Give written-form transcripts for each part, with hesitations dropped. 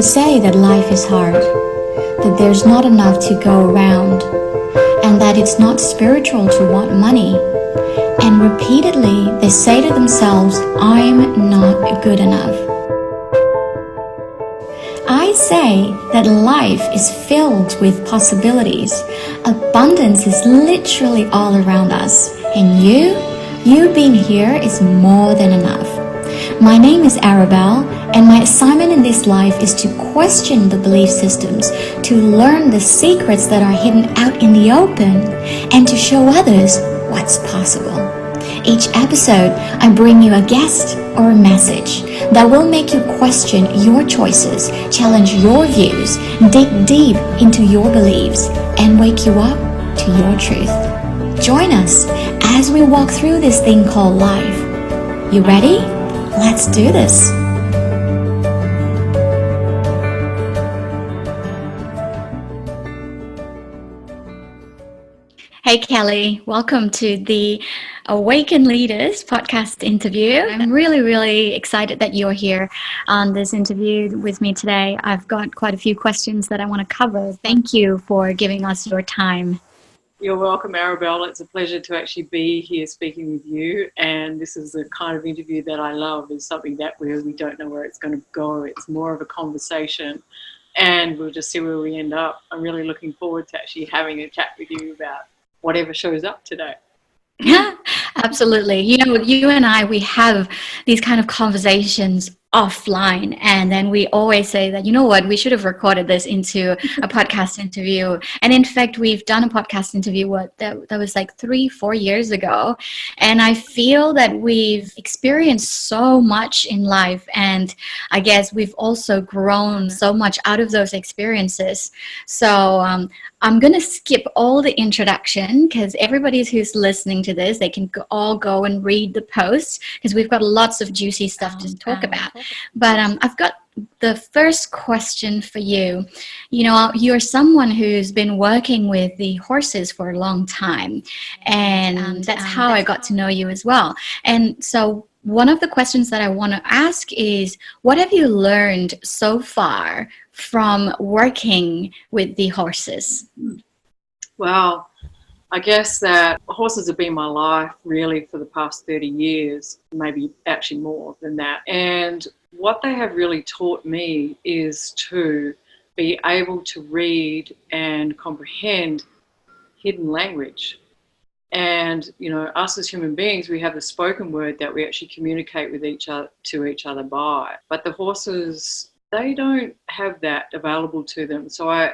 They say that life is hard, that there's not enough to go around, and that it's not spiritual to want money. And repeatedly, they say to themselves, I'm not good enough. I say that life is filled with possibilities. Abundance is literally all around us. And you being here is more than enough. My name is Arabelle, and my assignment in this life is to question the belief systems, to learn the secrets that are hidden out in the open, and to show others what's possible. Each episode, I bring you a guest or a message that will make you question your choices, challenge your views, dig deep into your beliefs, and wake you up to your truth. Join us as we walk through this thing called life. You ready? Let's do this. Hey Kellie, welcome to the Awaken Leaders podcast interview. I'm really excited that you're here on this interview with me today. I've got quite a few questions that I want to cover. Thank you for giving us your time. You're welcome, Arabelle. It's a pleasure to actually be here speaking with you. And this is the kind of interview that I love. It's something that we don't know where it's going to go. It's more of a conversation, and we'll just see where we end up. I'm really looking forward to actually having a chat with you about whatever shows up today. Yeah, absolutely. You know, you and I, we have these kind of conversations offline, and then we always say that, you know what, we should have recorded this into a podcast interview. And in fact, we've done a podcast interview that was like 3-4 years ago, and I feel that we've experienced so much in life, and I guess we've also grown so much out of those experiences. So I'm going to skip all the introduction because everybody who's listening to this, they can all go and read the post because we've got lots of juicy stuff to talk about. But I've got the first question for you. You know, you're someone who's been working with the horses for a long time, and that's how I got to know you as well. And so one of the questions that I want to ask is, what have you learned so far from working with the horses? Well, I guess that horses have been my life really for the past 30 years, maybe actually more than that. And what they have really taught me is to be able to read and comprehend hidden language. And, you know, us as human beings, we have the spoken word that we actually communicate with each other by. But the horses, they don't have that available to them. So I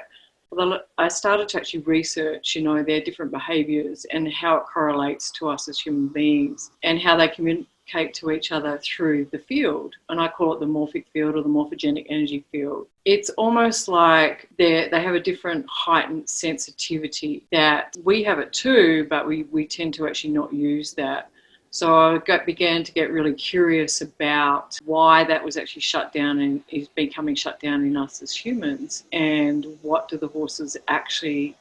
started to actually research, you know, their different behaviours and how it correlates to us as human beings and how they communicate to each other through the field. And I call it the morphic field or the morphogenic energy field. It's almost like they have a different heightened sensitivity that we have it too, but we tend to actually not use that. So I began to get really curious about why that was actually shut down and is becoming shut down in us as humans, and what do the horses actually,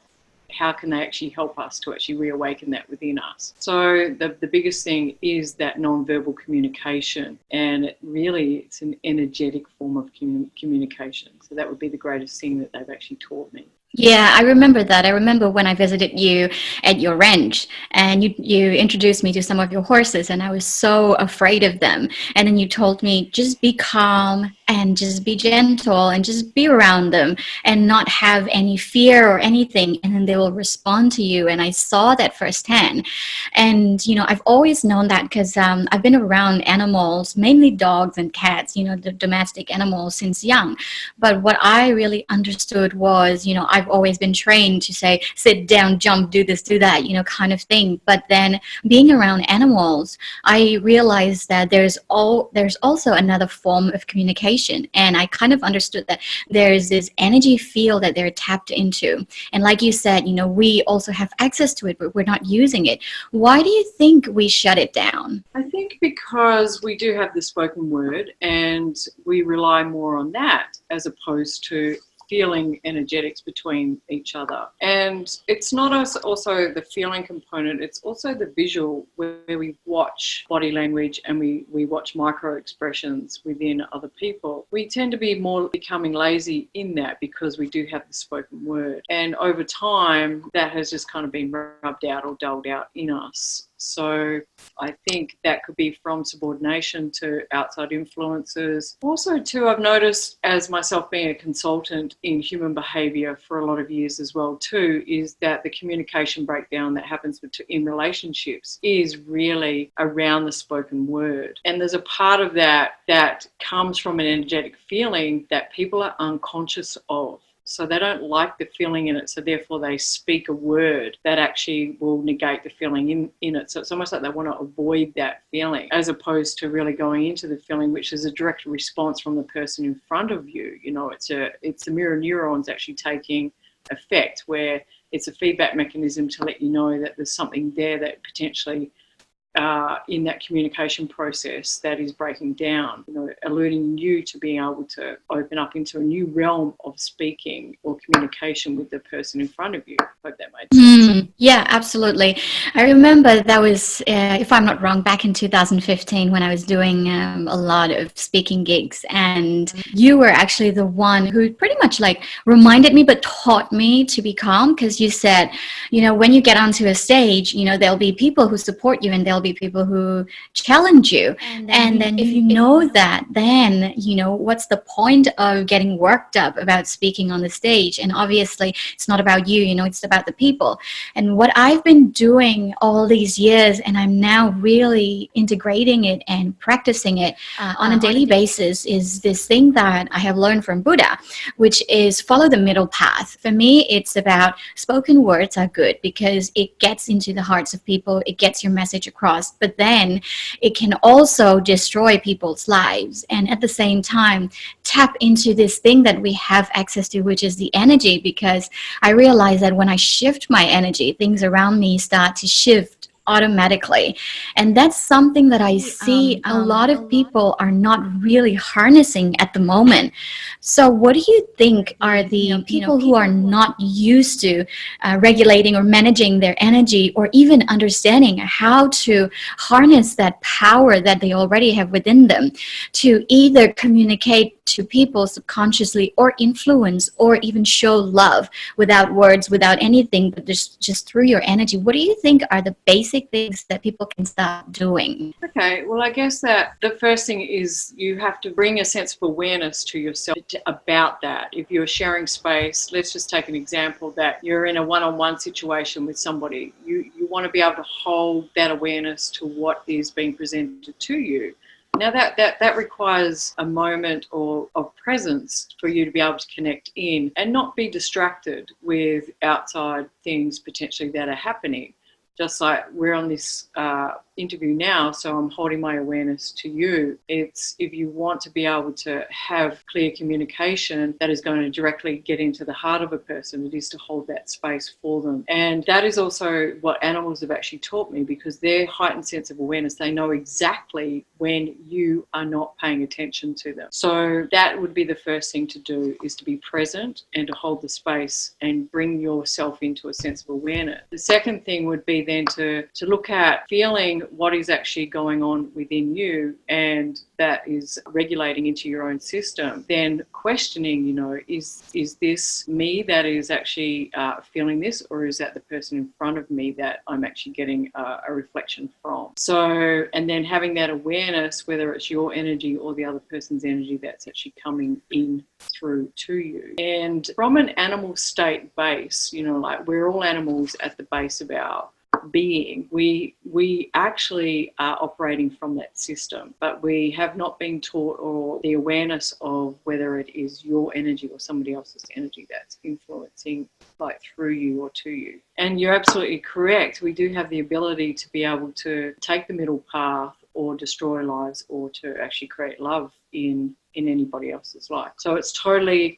how can they actually help us to actually reawaken that within us? So the biggest thing is that non-verbal communication, and it's an energetic form of communication. So that would be the greatest thing that they've actually taught me. Yeah, I remember that. I remember when I visited you at your ranch, and you introduced me to some of your horses, and I was so afraid of them. And then you told me, just be calm and just be gentle and just be around them and not have any fear or anything, and then they will respond to you. And I saw that firsthand. And, you know, I've always known that because I've been around animals, mainly dogs and cats, you know, the domestic animals since young. But what I really understood was, you know, I've always been trained to say, sit down, jump, do this, do that, you know, kind of thing. But then being around animals, I realized that there's also another form of communication. And I kind of understood that there's this energy field that they're tapped into. And like you said, you know, we also have access to it, but we're not using it. Why do you think we shut it down? I think because we do have the spoken word, and we rely more on that as opposed to feeling energetics between each other. And it's not also the feeling component, it's also the visual, where we watch body language and we watch micro expressions within other people. We tend to be more becoming lazy in that because we do have the spoken word. And over time, that has just kind of been rubbed out or dulled out in us. So I think that could be from subordination to outside influences. Also, too, I've noticed as myself being a consultant in human behaviour for a lot of years as well, too, is that the communication breakdown that happens in relationships is really around the spoken word. And there's a part of that that comes from an energetic feeling that people are unconscious of. So they don't like the feeling in it, so therefore they speak a word that actually will negate the feeling in it. So it's almost like they want to avoid that feeling, as opposed to really going into the feeling, which is a direct response from the person in front of you. You know, it's the mirror neurons actually taking effect, where it's a feedback mechanism to let you know that there's something there that potentially in that communication process that is breaking down, you know, alerting you to being able to open up into a new realm of speaking or communication with the person in front of you. I hope that made sense. Yeah, absolutely. I remember that was, if I'm not wrong, back in 2015 when I was doing a lot of speaking gigs, and you were actually the one who pretty much like reminded me but taught me to be calm, because you said, you know, when you get onto a stage, you know, there'll be people who support you and there'll be people who challenge you. And then if you know that, then, you know, what's the point of getting worked up about speaking on the stage? And obviously it's not about you, you know, it's about the people. And what I've been doing all these years, and I'm now really integrating it and practicing it on a daily basis, is this thing that I have learned from Buddha, which is follow the middle path. For me, it's about spoken words are good because it gets into the hearts of people, it gets your message across, but then it can also destroy people's lives. And at the same time, tap into this thing that we have access to, which is the energy, because I realize that when I shift my energy, things around me start to shift automatically. And that's something that I see a lot of people are not really harnessing at the moment. So what do you think are the people who are not used to regulating or managing their energy, or even understanding how to harness that power that they already have within them to either communicate to people subconsciously, or influence, or even show love without words, without anything, but just through your energy? What do you think are the basic things that people can start doing? Okay, well, I guess that the first thing is you have to bring a sense of awareness to yourself about that. If you're sharing space, let's just take an example that you're in a one-on-one situation with somebody. You want to be able to hold that awareness to what is being presented to you. Now that requires a moment of presence for you to be able to connect in and not be distracted with outside things potentially that are happening. Just like we're on this interview now, so I'm holding my awareness to you. It's if you want to be able to have clear communication that is going to directly get into the heart of a person, it is to hold that space for them. And that is also what animals have actually taught me, because their heightened sense of awareness, they know exactly when you are not paying attention to them. So that would be the first thing to do, is to be present and to hold the space and bring yourself into a sense of awareness. The second thing would be then to look at feeling what is actually going on within you, and that is regulating into your own system. Then questioning, you know, is this me that is actually feeling this, or is that the person in front of me that I'm actually getting a reflection from? So, and then having that awareness, whether it's your energy or the other person's energy that's actually coming in through to you. And from an animal state base, you know, like we're all animals at the base of our being, we actually are operating from that system, but we have not been taught or the awareness of whether it is your energy or somebody else's energy that's influencing like through you or to you. And you're absolutely correct, we do have the ability to be able to take the middle path or destroy lives, or to actually create love in anybody else's life. So it's totally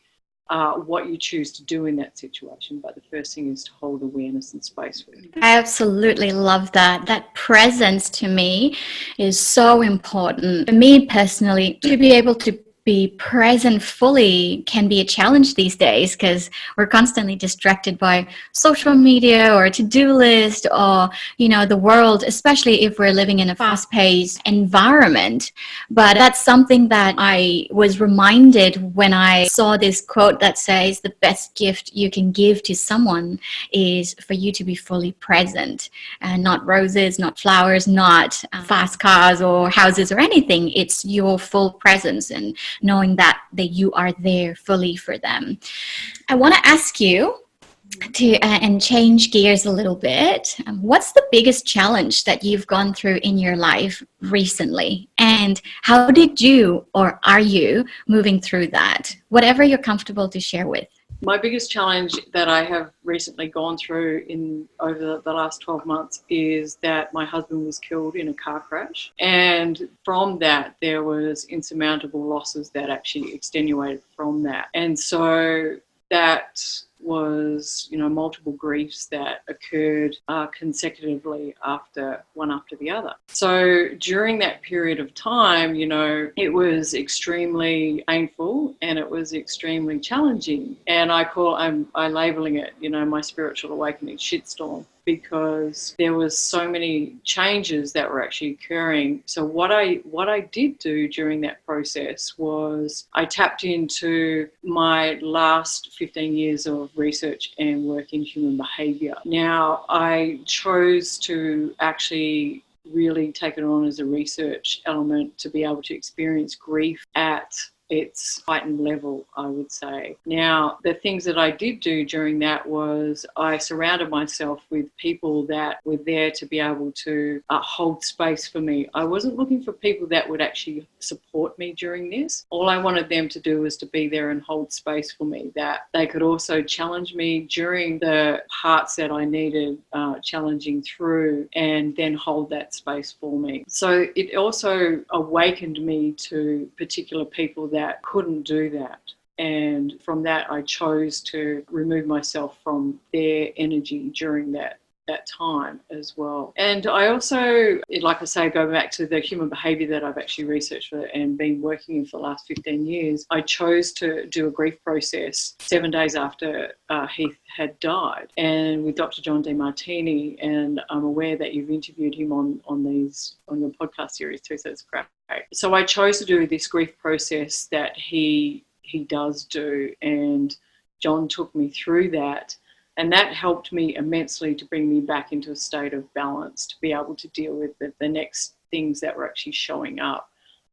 what you choose to do in that situation. But the first thing is to hold awareness and space for it. I absolutely love that. That presence to me is so important. For me personally, to be able to be present fully can be a challenge these days because we're constantly distracted by social media or a to-do list or, the world, especially if we're living in a fast-paced environment. But that's something that I was reminded when I saw this quote that says the best gift you can give to someone is for you to be fully present, and not roses, not flowers, not fast cars or houses or anything. It's your full presence and knowing that you are there fully for them. I want to ask you to and change gears a little bit. What's the biggest challenge that you've gone through in your life recently, and how did you, or are you, moving through that? Whatever you're comfortable to share with. My biggest challenge that I have recently gone through over the last 12 months is that my husband was killed in a car crash. And from that, there was insurmountable losses that actually extenuated from that. And so that was, multiple griefs that occurred consecutively one after the other. So during that period of time, it was extremely painful and it was extremely challenging. And I'm labeling it, my spiritual awakening shitstorm, because there was so many changes that were actually occurring. So what I did do during that process was I tapped into my last 15 years of research and work in human behaviour. Now, I chose to actually really take it on as a research element to be able to experience grief at its heightened level, I would say. Now, the things that I did do during that was I surrounded myself with people that were there to be able to hold space for me. I wasn't looking for people that would actually support me during this. All I wanted them to do was to be there and hold space for me, that they could also challenge me during the parts that I needed challenging through, and then hold that space for me. So it also awakened me to particular people that couldn't do that. And from that, I chose to remove myself from their energy during that time as well. And I also, like I say, go back to the human behaviour that I've actually researched for and been working in for the last 15 years. I chose to do a grief process 7 days after Heath had died, and with Dr. John DeMartini, and I'm aware that you've interviewed him on your podcast series too, so it's great. So I chose to do this grief process that he does do, and John took me through that. And that helped me immensely to bring me back into a state of balance, to be able to deal with the next things that were actually showing up.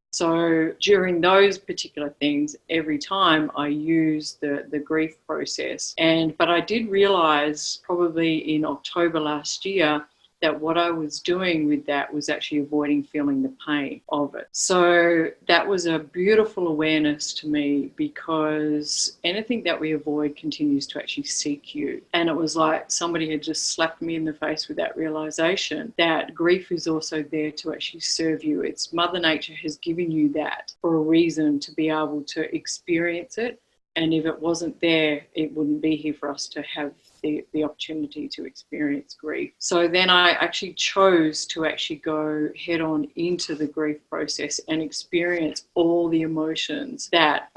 So during those particular things, every time I used the grief process. But I did realise probably in October last year that what I was doing with that was actually avoiding feeling the pain of it. So that was a beautiful awareness to me, because anything that we avoid continues to actually seek you. And it was like somebody had just slapped me in the face with that realization that grief is also there to actually serve you. It's Mother Nature has given you that for a reason, to be able to experience it. And if it wasn't there, it wouldn't be here for us to have the opportunity to experience grief. So then I actually chose to actually go head on into the grief process and experience all the emotions that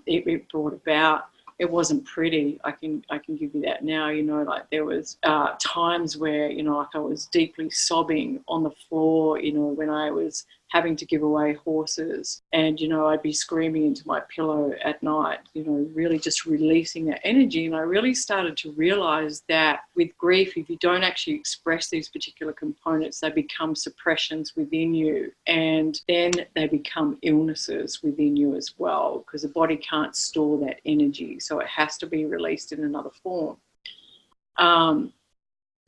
it brought about. It wasn't pretty. I can give you that now. Like there was times where like I was deeply sobbing on the floor. When I was having to give away horses, and I'd be screaming into my pillow at night. Really just releasing that energy. And I really started to realize that with grief, if you don't actually express these particular components, they become suppressions within you, and then they become illnesses within you as well, because the body can't store that energy, so it has to be released in another form.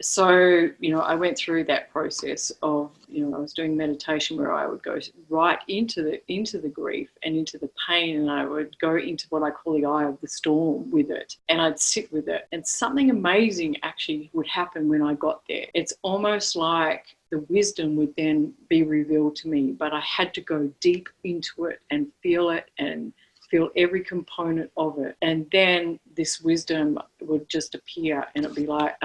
So, I went through that process of, I was doing meditation where I would go right into the grief and into the pain, and I would go into what I call the eye of the storm with it, and I'd sit with it. And something amazing actually would happen when I got there. It's almost like the wisdom would then be revealed to me, but I had to go deep into it and feel every component of it. And then this wisdom would just appear, and it'd be like,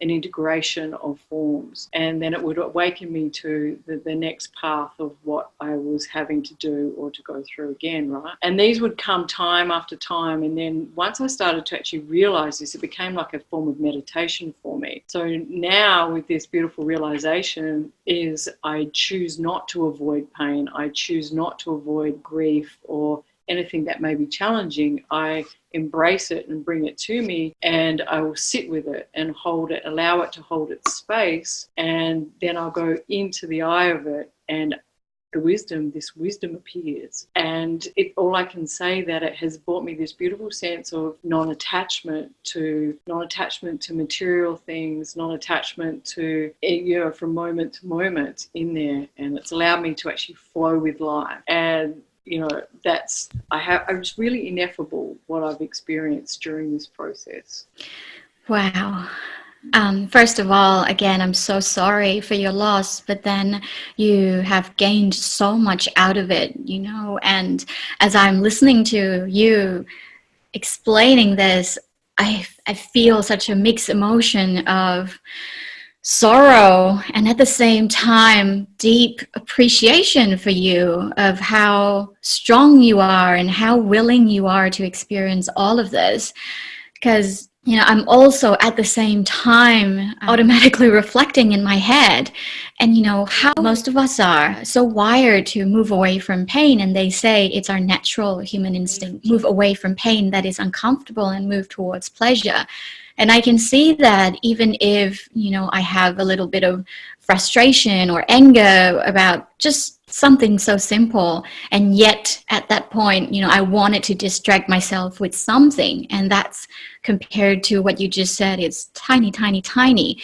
an integration of forms. And then it would awaken me to the next path of what I was having to do or to go through again, right? And these would come time after time. And then once I started to actually realize this, it became like a form of meditation for me. So now with this beautiful realization is I choose not to avoid pain. I choose not to avoid grief or anything that may be challenging. I embrace it and bring it to me, and I will sit with it and hold it, allow it to hold its space, and then I'll go into the eye of it, and this wisdom appears. And all I can say that it has brought me this beautiful sense of non-attachment to material things, non-attachment to, from moment to moment in there, and it's allowed me to actually flow with life. And it's really ineffable what I've experienced during this process. Wow. First of all, again, I'm so sorry for your loss, but then you have gained so much out of it, and as I'm listening to you explaining this, I feel such a mixed emotion of sorrow and at the same time deep appreciation for you of how strong you are and how willing you are to experience all of this. Because I'm also at the same time automatically reflecting in my head and how most of us are so wired to move away from pain, and they say it's our natural human instinct, move away from pain that is uncomfortable and move towards pleasure. And I can see that even if, I have a little bit of frustration or anger about just something so simple, and yet at that point, I wanted to distract myself with something, and that's compared to what you just said, it's tiny, tiny, tiny.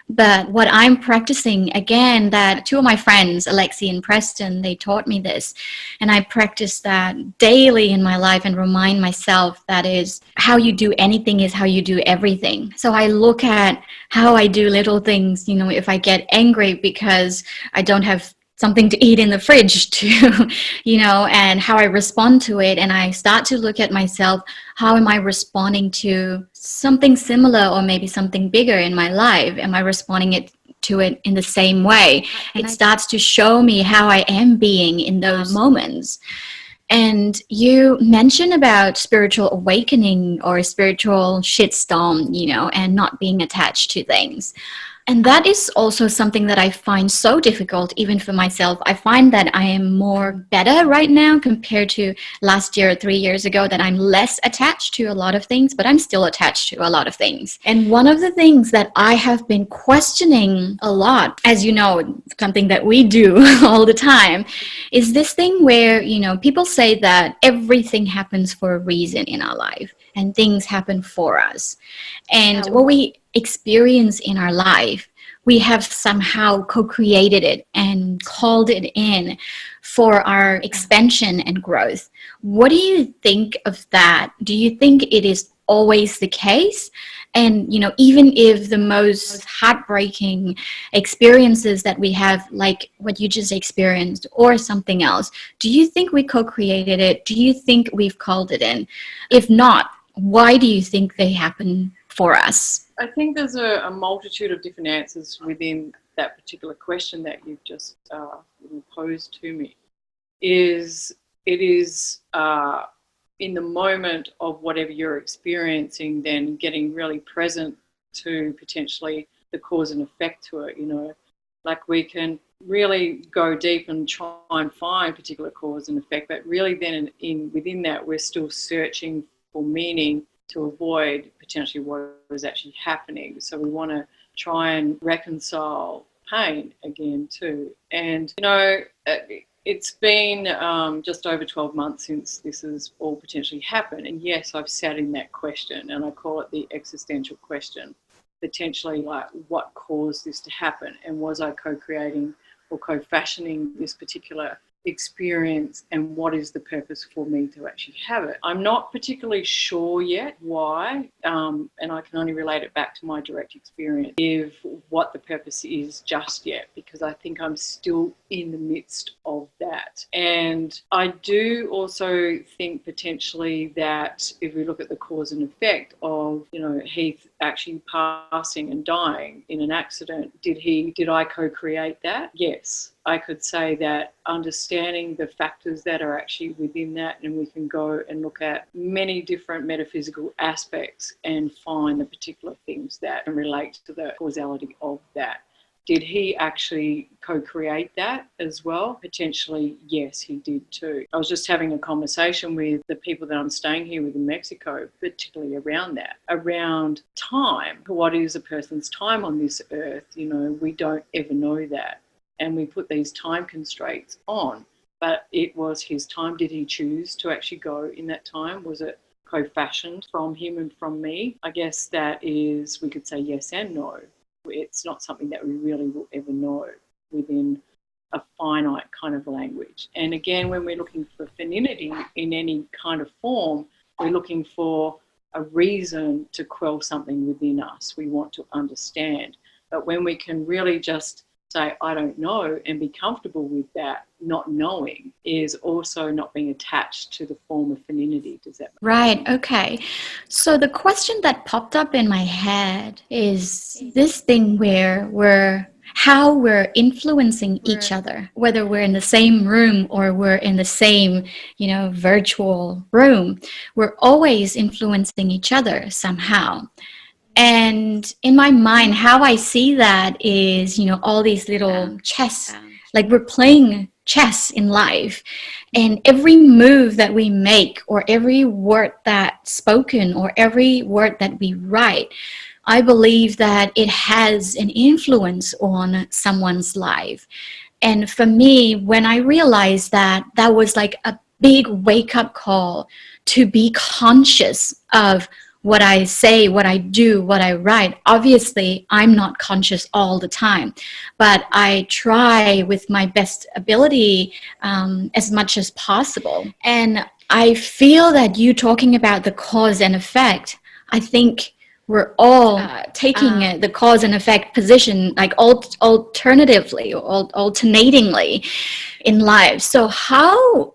But what I'm practicing, again, that two of my friends, Alexi and Preston, they taught me this, and I practice that daily in my life and remind myself that is how you do anything is how you do everything. So I look at how I do little things, if I get angry because I don't have something to eat in the fridge to, and how I respond to it. And I start to look at myself, how am I responding to something similar or maybe something bigger in my life? Am I responding to it in the same way? It starts to show me how I am being in those moments. And you mentioned about spiritual awakening or spiritual shitstorm, and not being attached to things. And that is also something that I find so difficult, even for myself. I find that I am more better right now compared to last year or 3 years ago, that I'm less attached to a lot of things, but I'm still attached to a lot of things. And one of the things that I have been questioning a lot, as you know, something that we do all the time, is this thing where, people say that everything happens for a reason in our life and things happen for us. And what we experience in our life, we have somehow co-created it and called it in for our expansion and growth. What do you think of that? Do you think it is always the case? And, even if the most heartbreaking experiences that we have, like what you just experienced or something else, do you think we co-created it? Do you think we've called it in? If not, why do you think they happen for us? I think there's a multitude of different answers within that particular question that you've just posed to me. It is in the moment of whatever you're experiencing, then getting really present to potentially the cause and effect to it. Like we can really go deep and try and find particular cause and effect, but really then within that we're still searching for meaning to avoid potentially what is actually happening. So we want to try and reconcile pain again too. And, it's been just over 12 months since this has all potentially happened. And yes, I've sat in that question, and I call it the existential question. Potentially, like, what caused this to happen? And was I co-creating or co-fashioning this particular experience and what is the purpose for me to actually have it. I'm not particularly sure yet why, and I can only relate it back to my direct experience of what the purpose is just yet, because I think I'm still in the midst of that. And I do also think potentially that if we look at the cause and effect of, Heath actually passing and dying in an accident, did I co-create that? Yes. I could say that understanding the factors that are actually within that, and we can go and look at many different metaphysical aspects and find the particular things that relate to the causality of that. Did he actually co-create that as well? Potentially, yes, he did too. I was just having a conversation with the people that I'm staying here with in Mexico, particularly around that, around time. What is a person's time on this earth? We don't ever know that. And we put these time constraints on, but it was his time. Did he choose to actually go in that time? Was it co-fashioned from him and from me? I guess that is, we could say yes and no. It's not something that we really will ever know within a finite kind of language. And again, when we're looking for femininity in any kind of form, we're looking for a reason to quell something within us. We want to understand. But when we can really just say, I don't know, and be comfortable with that, not knowing, is also not being attached to the form of femininity. Does that make Right, okay. So the question that popped up in my head is this thing where how we're influencing each other, whether we're in the same room or we're in the same, virtual room, we're always influencing each other somehow. And in my mind, how I see that is, all these little chess, like we're playing chess in life. And every move that we make, or every word that's spoken, or every word that we write, I believe that it has an influence on someone's life. And for me, when I realized that, that was like a big wake-up call to be conscious of what I say, what I do, what I write. Obviously, I'm not conscious all the time, but I try with my best ability as much as possible. And I feel that you talking about the cause and effect, I think we're all taking the cause and effect position, like alternatively or alternatingly in life. So how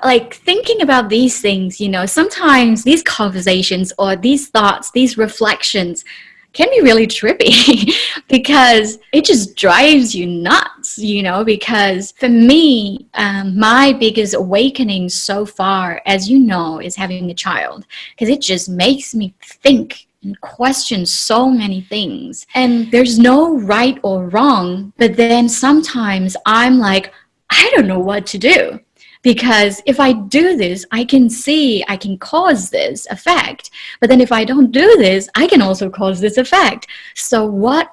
like thinking about these things, sometimes these conversations or these thoughts, these reflections can be really trippy because it just drives you nuts, because for me, my biggest awakening so far, as you know, is having a child, because it just makes me think and question so many things. And there's no right or wrong, but then sometimes I'm like, I don't know what to do. Because if I do this, I can see I can cause this effect. But then if I don't do this, I can also cause this effect. So what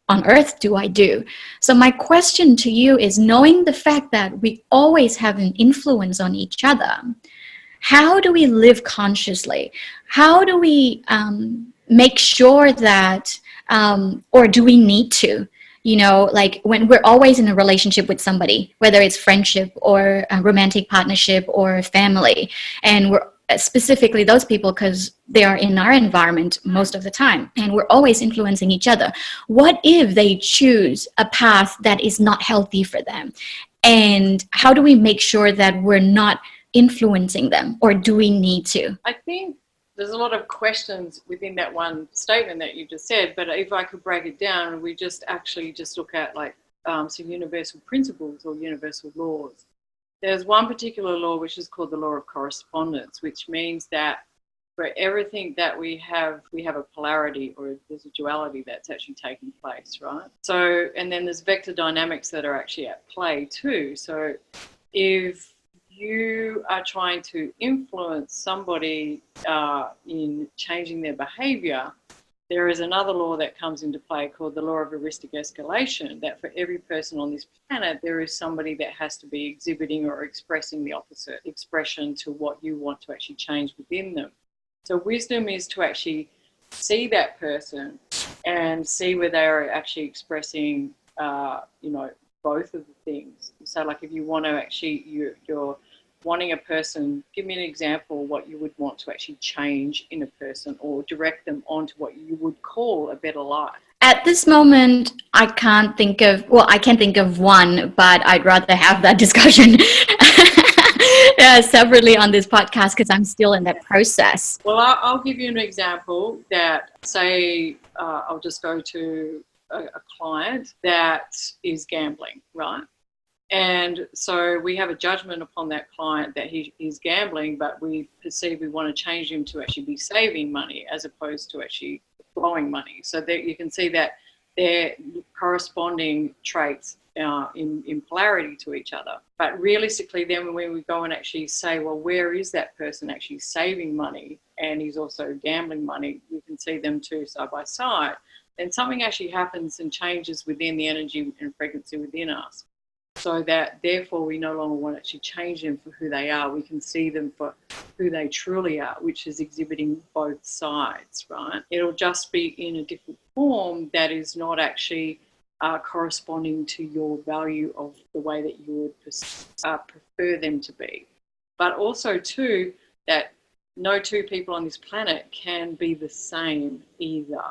on earth do I do? So my question to you is, knowing the fact that we always have an influence on each other, how do we live consciously? How do we make sure that, or do we need to, like when we're always in a relationship with somebody, whether it's friendship or a romantic partnership or family, and we're specifically those people because they are in our environment most of the time, and we're always influencing each other. What if they choose a path that is not healthy for them? And how do we make sure that we're not influencing them, or do we need to? I think there's a lot of questions within that one statement that you just said, but if I could break it down, we just look at some universal principles or universal laws. There's one particular law which is called the law of correspondence, which means that for everything that we have a polarity, or there's a duality that's actually taking place, right? So, and then there's vector dynamics that are actually at play too. So if you are trying to influence somebody in changing their behavior, there is another law that comes into play called the law of heuristic escalation, that for every person on this planet, there is somebody that has to be exhibiting or expressing the opposite expression to what you want to actually change within them. So wisdom is to actually see that person and see where they are actually expressing, both of the things. So like if you want to actually, you're wanting a person, give me an example what you would want to actually change in a person or direct them onto what you would call a better life. At this moment, I can't think of, well, I can think of one, but I'd rather have that discussion separately on this podcast because I'm still in that process. Well, I'll give you an example that, say, I'll just go to a client that is gambling, right? And so we have a judgment upon that client that he is gambling, but we perceive we want to change him to actually be saving money as opposed to actually blowing money. So that you can see that they're corresponding traits in polarity to each other. But realistically, then when we go and actually say, well, where is that person actually saving money and he's also gambling money, we can see them two side by side. Then something actually happens and changes within the energy and frequency within us. So that therefore we no longer want to actually change them for who they are. We can see them for who they truly are, which is exhibiting both sides, right? It'll just be in a different form that is not actually corresponding to your value of the way that you would prefer them to be. But also too, that no two people on this planet can be the same either.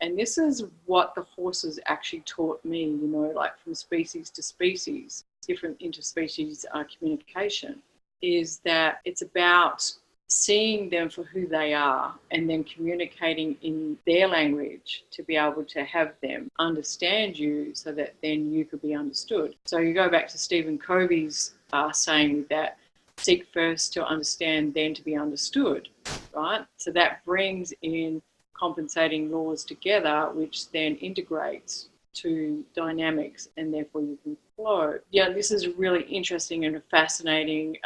And this is what the horses actually taught me, you know, like from species to species, different interspecies communication, is that it's about seeing them for who they are and then communicating in their language to be able to have them understand you so that then you could be understood. So you go back to Stephen Covey's saying that seek first to understand, then to be understood, right? So that brings in compensating laws together, which then integrates to dynamics and therefore you can flow. Yeah, this is a really interesting and a fascinating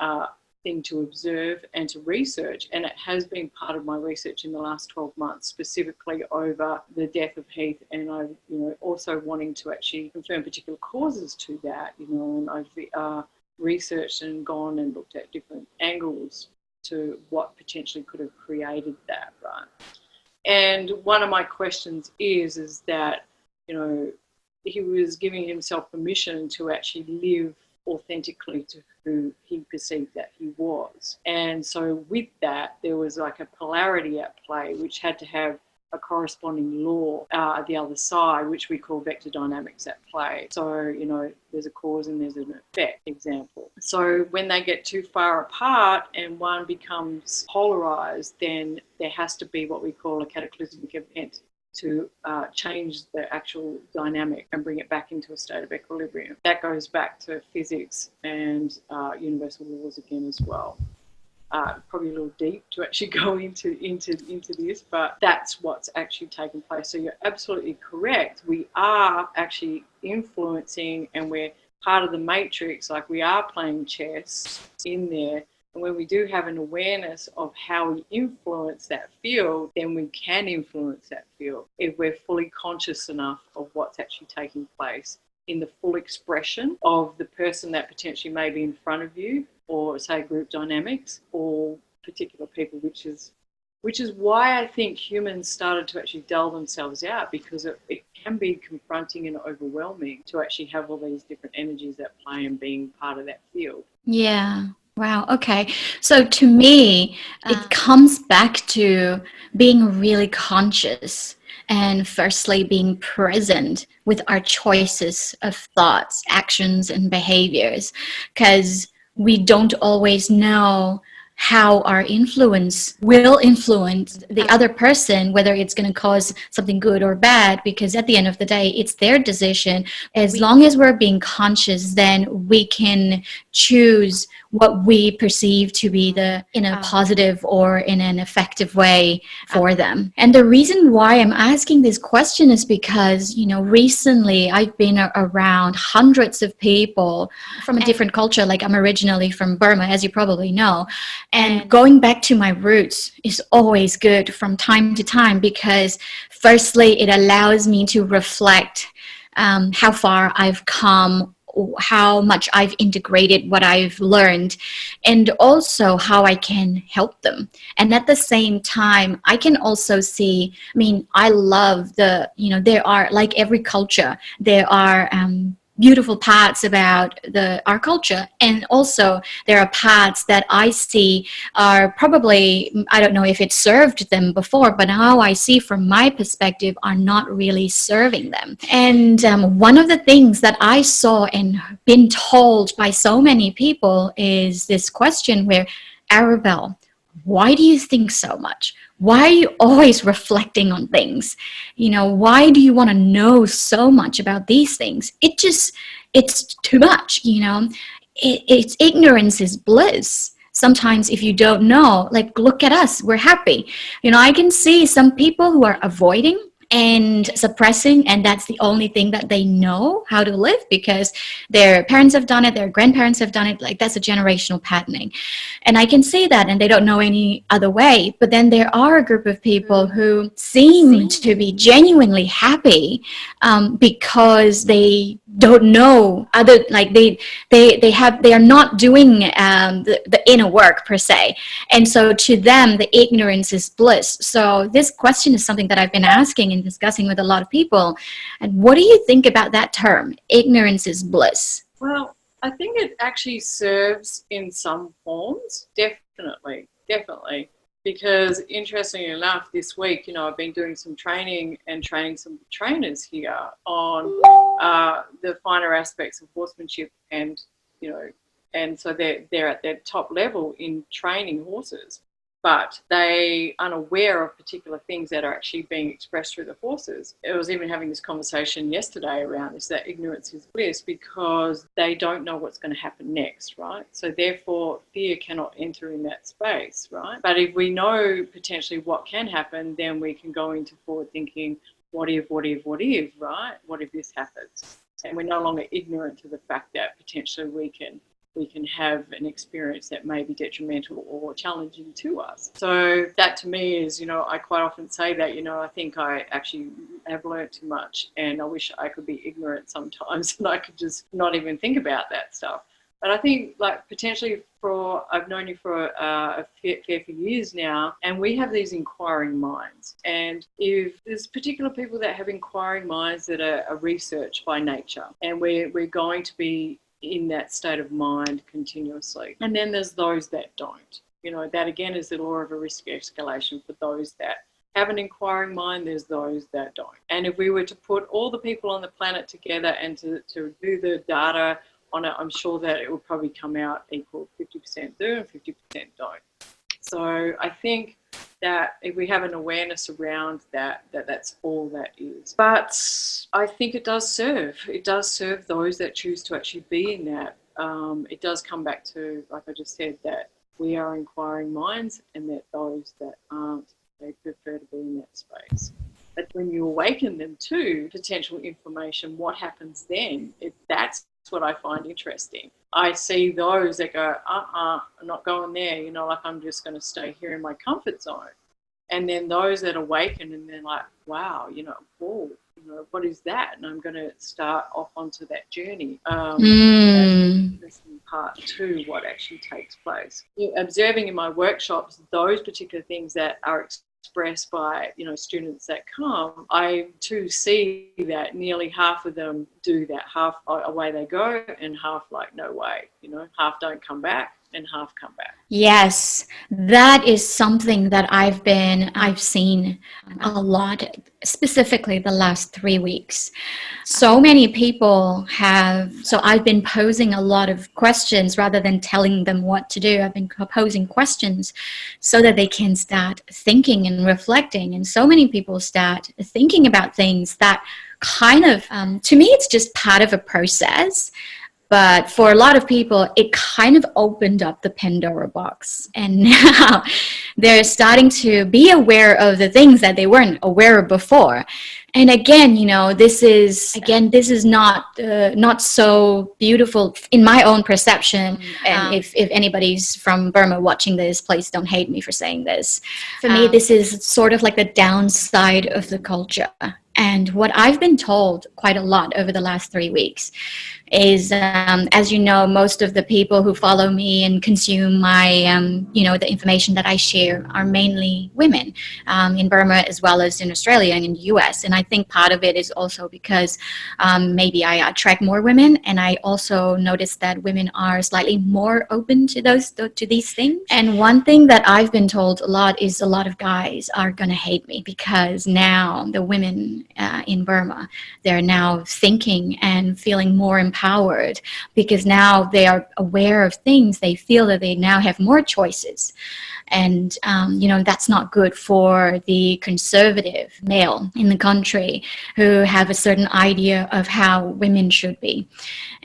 thing to observe and to research, and it has been part of my research in the last 12 months, specifically over the death of Heath, and I, you know, also wanting to actually confirm particular causes to that, you know, and I've researched and gone and looked at different angles to what potentially could have created that, right? And one of my questions is that, you know, he was giving himself permission to actually live authentically to who he perceived that he was. And so with that, there was like a polarity at play, which had to have a corresponding law at the other side, which we call vector dynamics at play. So, you know, there's a cause and there's an effect example. So when they get too far apart and one becomes polarized, then there has to be what we call a cataclysmic event to change the actual dynamic and bring it back into a state of equilibrium. That goes back to physics and universal laws again as well. Probably a little deep to actually go into this, but that's what's actually taken place. So you're absolutely correct. We are actually influencing, and we're part of the matrix, like we are playing chess in there. And when we do have an awareness of how we influence that field, then we can influence that field if we're fully conscious enough of what's actually taking place in the full expression of the person that potentially may be in front of you, or say group dynamics or particular people, which is why I think humans started to actually dull themselves out, because it can be confronting and overwhelming to actually have all these different energies at play and being part of that field. Yeah. Wow. Okay. So to me, it comes back to being really conscious and firstly being present with our choices of thoughts, actions, and behaviors, because we don't always know how our influence will influence the other person, whether it's going to cause something good or bad, because at the end of the day, it's their decision. As long as we're being conscious, then we can choose what we perceive to be in a positive or in an effective way for them. And the reason why I'm asking this question is because, you know, recently I've been around hundreds of people from a different culture. Like, I'm originally from Burma, as you probably know. And going back to my roots is always good from time to time, because firstly, it allows me to reflect how far I've come, how much I've integrated what I've learned, and also how I can help them. And at the same time, I can also see, I mean, I love there are, like every culture, there are beautiful parts about our culture, and also there are parts that I see are probably, I don't know if it served them before, but how I see from my perspective are not really serving them. And one of the things that I saw and been told by so many people is this question where, Arabelle, why do you think so much? Why are you always reflecting on things? Why do you want to know so much about these things? It's too much, It's ignorance is bliss. Sometimes if you don't know, like, look at us, we're happy. I can see some people who are avoiding and suppressing, and that's the only thing that they know how to live, because their parents have done it, their grandparents have done it. Like, that's a generational patterning, and I can see that, and they don't know any other way. But then there are a group of people who seem to be genuinely happy, because they don't know other, like they are not doing the inner work per se, and so to them the ignorance is bliss. So this question is something that I've been asking and discussing with a lot of people. And what do you think about that term, ignorance is bliss? Well, I think it actually serves in some forms, definitely. Because interestingly enough, this week, I've been doing some training and training some trainers here on the finer aspects of horsemanship, and and so they're at their top level in training horses, but they are unaware of particular things that are actually being expressed through the horses. I was even having this conversation yesterday around this, that ignorance is bliss, because they don't know what's going to happen next, right? So therefore, fear cannot enter in that space, right? But if we know potentially what can happen, then we can go into forward thinking, what if, right? What if this happens? And we're no longer ignorant to the fact that potentially we can have an experience that may be detrimental or challenging to us. So that to me is, I quite often say that, I think I actually have learned too much, and I wish I could be ignorant sometimes and I could just not even think about that stuff. But I think, like, potentially I've known you for a fair few years now, and we have these inquiring minds. And if there's particular people that have inquiring minds that are research by nature, and we're going to be in that state of mind continuously. And then there's those that don't. That again is the law of a risk escalation. For those that have an inquiring mind, there's those that don't. And if we were to put all the people on the planet together and to do the data on it, I'm sure that it would probably come out equal 50% do and 50% don't. So I think that if we have an awareness around that's all that is. But I think it does serve those that choose to actually be in that. It does come back to, like I just said, that we are inquiring minds, and that those that aren't, they prefer to be in that space. But when you awaken them to potential information, what happens then? That's what I find interesting. I see those that go, I'm not going there, like I'm just going to stay here in my comfort zone. And then those that awaken and they're like, wow, whoa, what is that? And I'm going to start off onto that journey. That's interesting part to what actually takes place. Observing in my workshops, those particular things that are expressed by students that come, I too see that nearly half of them do that. Half away they go, and half like no way. Half don't come back, and half come back. Yes, that is something that I've seen a lot, specifically the last 3 weeks. So many people so I've been posing a lot of questions rather than telling them what to do. I've been posing questions so that they can start thinking and reflecting. And so many people start thinking about things that kind of, to me, it's just part of a process. But for a lot of people, it kind of opened up the Pandora box. And now they're starting to be aware of the things that they weren't aware of before. And again, this is not so beautiful in my own perception. And if anybody's from Burma watching this, please don't hate me for saying this. For me, this is sort of like the downside of the culture. And what I've been told quite a lot over the last 3 weeks is, as you know, most of the people who follow me and consume my, the information that I share are mainly women, in Burma as well as in Australia and in the US. And I think part of it is also because maybe I attract more women, and I also notice that women are slightly more open to these things. And one thing that I've been told a lot is a lot of guys are going to hate me because now the women in Burma, they're now thinking and feeling more empowered because now they are aware of things. They feel that they now have more choices. And, that's not good for the conservative male in the country who have a certain idea of how women should be.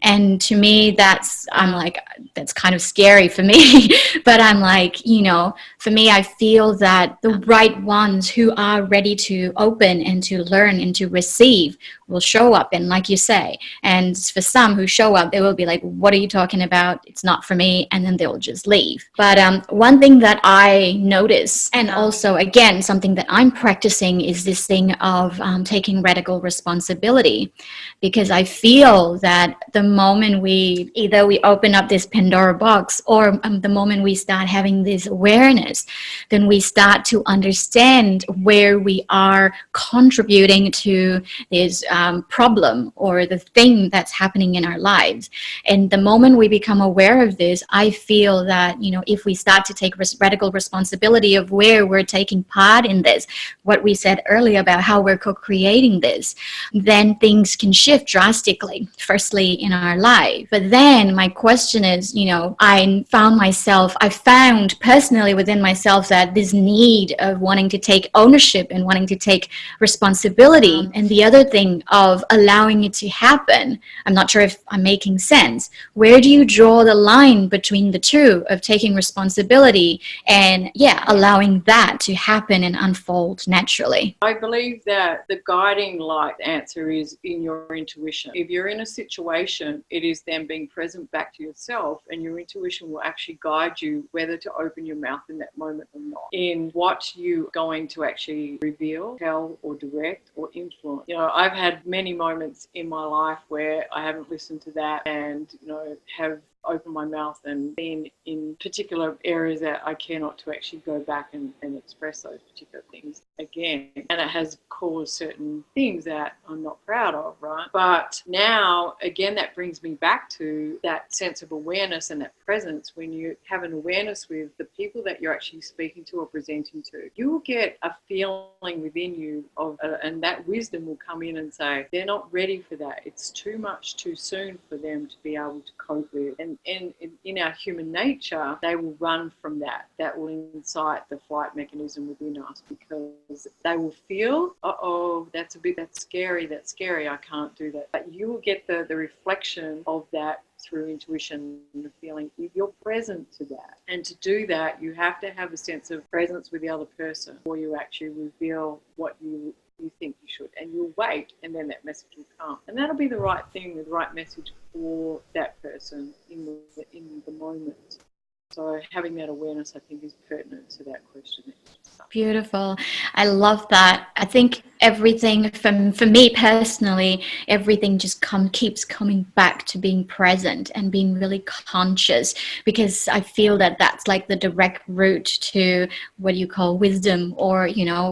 And to me, that's kind of scary for me. But I'm like, for me, I feel that the right ones who are ready to open and to learn and to receive will show up. And like you say, and for some who show up, they will be like, what are you talking about? It's not for me. And then they'll just leave. But one thing that I notice, and also, again, something that I'm practicing is this thing of taking radical responsibility, because I feel that the moment we open up this Pandora box, or the moment we start having this awareness, then we start to understand where we are contributing to this problem or the thing that's happening in our lives. And the moment we become aware of this, I feel that, if we start to take radical responsibility of where we're taking part in this, what we said earlier about how we're co-creating this, then things can shift drastically, firstly in our life. But then my question is, I found personally within myself that this need of wanting to take ownership and wanting to take responsibility, and the other thing of allowing it to happen. I'm not sure if I'm making sense. Where do you draw the line between the two of taking responsibility and allowing that to happen and unfold naturally? I believe that the guiding light answer is in your intuition. If you're in a situation, it is then being present back to yourself, and your intuition will actually guide you whether to open your mouth in that moment or not, in what you're going to actually reveal, tell, or direct, or influence. I've had many moments in my life where I haven't listened to that and, have open my mouth and been in particular areas that I care not to actually go back and express those particular things again. And it has caused certain things that I'm not proud of, right? But now, again, that brings me back to that sense of awareness and that presence. When you have an awareness with the people that you're actually speaking to or presenting to, you will get a feeling within you of, and that wisdom will come in and say, they're not ready for that. It's too much too soon for them to be able to cope with. And in our human nature, they will run from that. That will incite the flight mechanism within us, because they will feel, that's scary, I can't do that. But you will get the reflection of that through intuition and the feeling, if you're present to that. And to do that, you have to have a sense of presence with the other person, or you actually reveal what you think you should, and you'll wait, and then that message will come, and that'll be the right thing, the right message for that person in the moment. So having that awareness, I think, is pertinent to that question. Beautiful. I love that. I think everything for me personally, everything just keeps coming back to being present and being really conscious, because I feel that that's like the direct route to what you call wisdom, or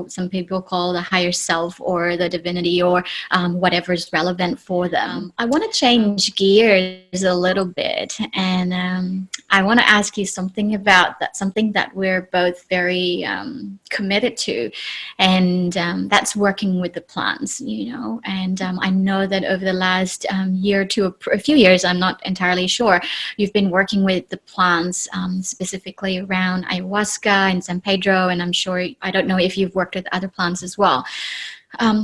some people call the higher self or the divinity, or whatever is relevant for them. I want to change gears a little bit, and I want to ask you something about that, something that we're both very committed to, and that's working with the plants, and I know that over the last year to a few years, I'm not entirely sure, you've been working with the plants, specifically around ayahuasca and San Pedro, and I'm sure, I don't know if you've worked with other plants as well.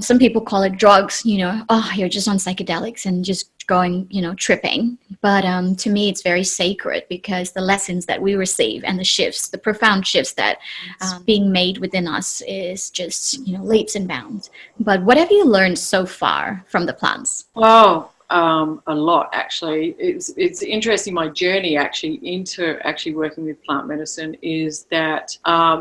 Some people call it drugs, you're just on psychedelics and just going, tripping. But to me, it's very sacred, because the lessons that we receive and the profound shifts that being made within us is just, leaps and bounds. But what have you learned so far from the plants? Oh, a lot, actually. It's interesting. My journey actually into actually working with plant medicine is that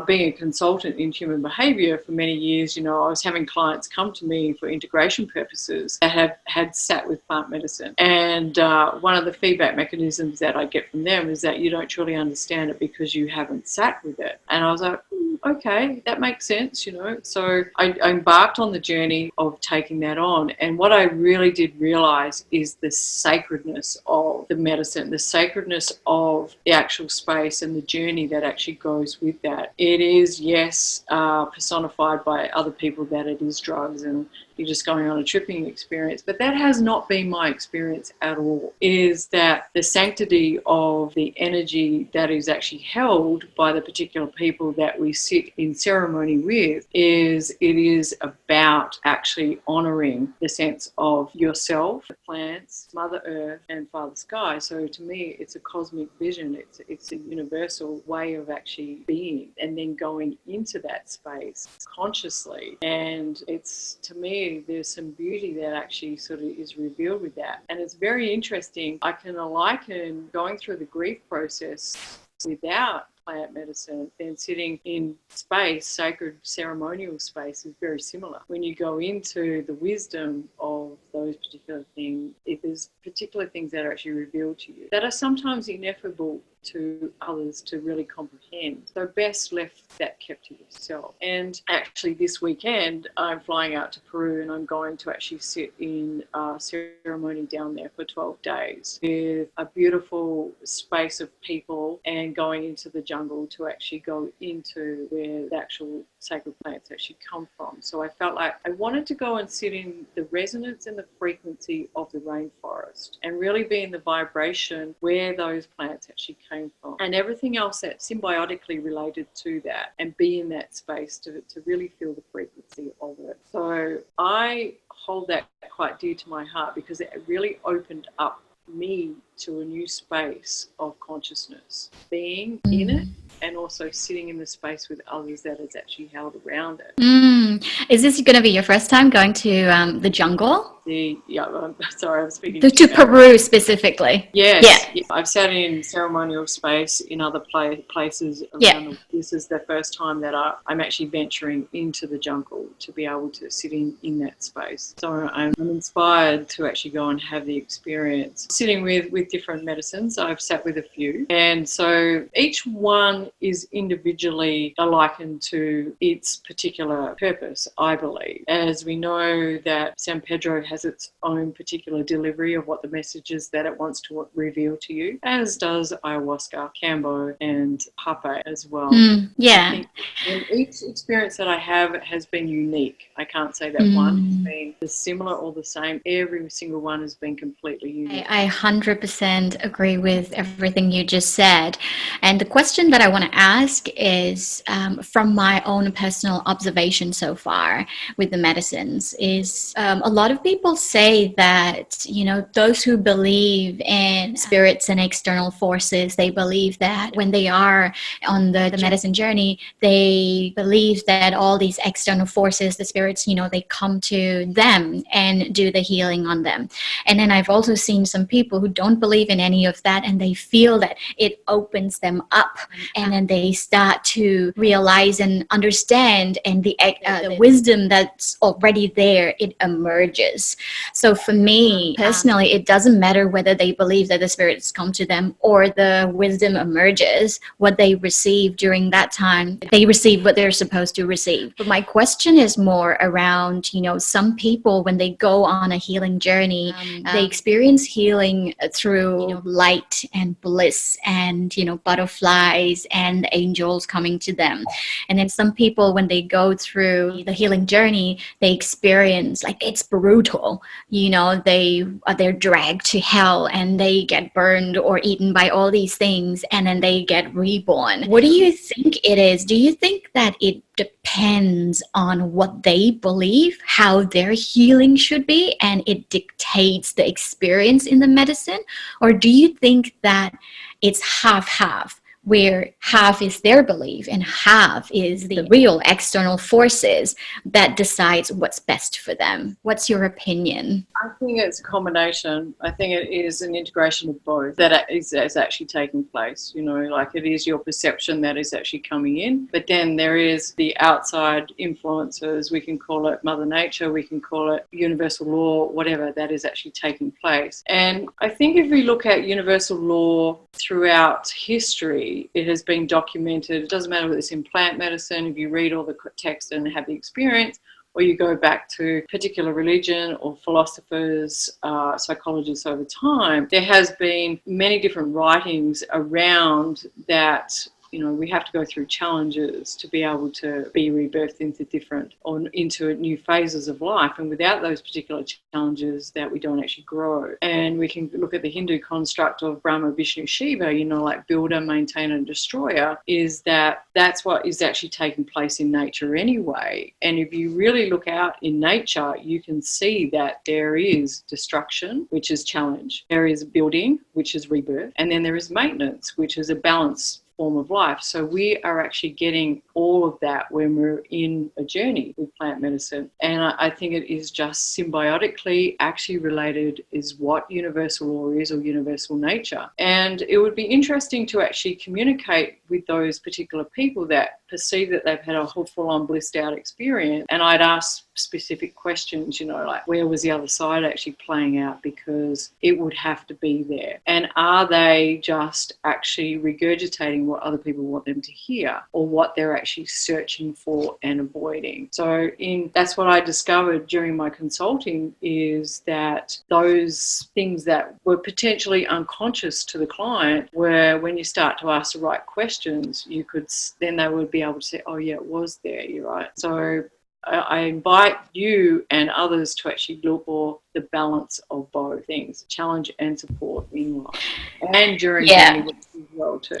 being a consultant in human behaviour for many years, I was having clients come to me for integration purposes that had sat with plant medicine. And one of the feedback mechanisms that I get from them is that you don't truly understand it because you haven't sat with it. And I was like, okay, that makes sense, So I embarked on the journey of taking that on. And what I really did realize is the sacredness of the medicine, the sacredness of the actual space and the journey that actually goes with that. It is, yes, personified by other people that it is drugs and you're just going on a tripping experience. But that has not been my experience at all. It is that the sanctity of the energy that is actually held by the particular people that we sit in ceremony with it is about actually honouring the sense of yourself, the plants, Mother Earth and Father Sky. So to me, it's a cosmic vision. It's a universal way of actually being and then going into that space consciously. And it's, to me, there's some beauty that actually sort of is revealed with that. And it's very interesting. I can liken going through the grief process without plant medicine, then sitting in space, sacred ceremonial space, is very similar. When you go into the wisdom of those particular things, if there's particular things that are actually revealed to you that are sometimes ineffable to others to really comprehend. So best left that kept to yourself. And actually this weekend I'm flying out to Peru and I'm going to actually sit in a ceremony down there for 12 days with a beautiful space of people and going into the jungle to actually go into where the actual sacred plants actually come from. So I felt like I wanted to go and sit in the resonance and the frequency of the rainforest and really be in the vibration where those plants actually came from and everything else that's symbiotically related to that, and be in that space to really feel the frequency of it. So I hold that quite dear to my heart because it really opened up me to a new space of consciousness, being in it and also sitting in the space with others that is actually held around it. Is this going to be your first time going to the jungle? Sorry, I'm speaking to Peru specifically. Yes, yeah. I've sat in ceremonial space in other places around. This is the first time that I'm actually venturing into the jungle to be able to sit in that space. So I'm inspired to actually go and have the experience. Sitting with different medicines, I've sat with a few. And so each one is individually likened to its particular purpose, I believe. As we know that San Pedro has its own particular delivery of what the message is that it wants to reveal to you, as does ayahuasca, Cambo, and Hape as well. I think each experience that I have has been unique. I can't say that one has been similar or the same. Every single one has been completely unique. I 100% agree with everything you just said. And the question that I want to ask is, from my own personal observation so far with the medicines, is a lot of people say that, those who believe in spirits and external forces, they believe that when they are on the medicine journey, they believe that all these external forces, the spirits, they come to them and do the healing on them. And then I've also seen some people who don't believe in any of that, and they feel that it opens them up, and then they start to realize and understand, and the wisdom that's already there, it emerges. So for me personally, it doesn't matter whether they believe that the spirits come to them or the wisdom emerges. What they receive during that time, they receive what they're supposed to receive. But my question is more around, some people, when they go on a healing journey, they experience healing through light and bliss and, butterflies and angels coming to them. And then some people, when they go through the healing journey, they experience like it's brutal. They're dragged to hell and they get burned or eaten by all these things, and then they get reborn. What do you think it is? Do you think that it depends on what they believe, how their healing should be, and it dictates the experience in the medicine? Or do you think that it's half-half, where half is their belief and half is the real external forces that decides what's best for them. What's your opinion? I think it's a combination. I think it is an integration of both that is actually taking place. You know, like it is your perception that is actually coming in, but then there is the outside influences. We can call it Mother Nature, we can call it universal law, whatever, that is actually taking place. And I think if we look at universal law throughout history, it has been documented. It doesn't matter whether it's in plant medicine, if you read all the text and have the experience, or you go back to particular religion or philosophers, psychologists over time, there has been many different writings around that. You know, we have to go through challenges to be able to be rebirthed into different or into new phases of life. And without those particular challenges, that we don't actually grow. And we can look at the Hindu construct of Brahma, Vishnu, Shiva, you know, like builder, maintainer, and destroyer, is that's what is actually taking place in nature anyway. And if you really look out in nature, you can see that there is destruction, which is challenge. There is building, which is rebirth. And then there is maintenance, which is a balance form of life. So we are actually getting all of that when we're in a journey with plant medicine. And I think it is just symbiotically actually related is what universal law is, or universal nature. And it would be interesting to actually communicate with those particular people that perceive that they've had a whole full-on blissed out experience. And I'd ask specific questions, you know, like where was the other side actually playing out, because it would have to be there. And are they just actually regurgitating what other people want them to hear, or what they're actually searching for and avoiding? So that's what I discovered during my consulting, is that those things that were potentially unconscious to the client were, when you start to ask the right questions, then they would be able to say, oh yeah, it was there, you're right. So I invite you and others to actually look for the balance of both things, challenge and support in life and during journey as well too.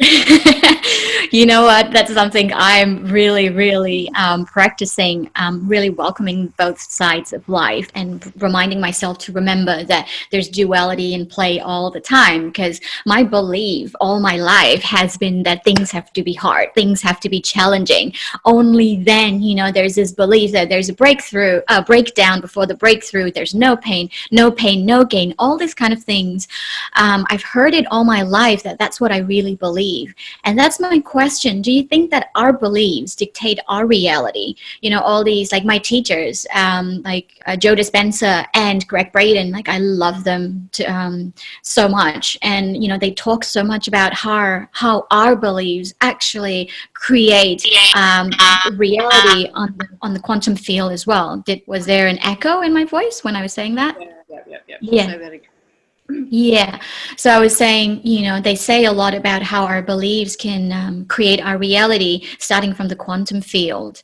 You know what? That's something I'm really, really practicing, really welcoming both sides of life and reminding myself to remember that there's duality in play all the time, because my belief all my life has been that things have to be hard, things have to be challenging. Only then, you know, there's this belief that there's a breakdown before the breakthrough. There's no pain, no gain, all these kind of things. I've heard it all my life that that's what I really believe. And that's my question. Do you think that our beliefs dictate our reality? You know, all these, like my teachers, like Joe Dispenza and Greg Braden, like I love them so much. And, you know, they talk so much about how our beliefs actually create reality on the quantum field as well. Was there an echo in my voice when I was saying that? Yeah. Say that again. Yeah. So I was saying, you know, they say a lot about how our beliefs can create our reality starting from the quantum field.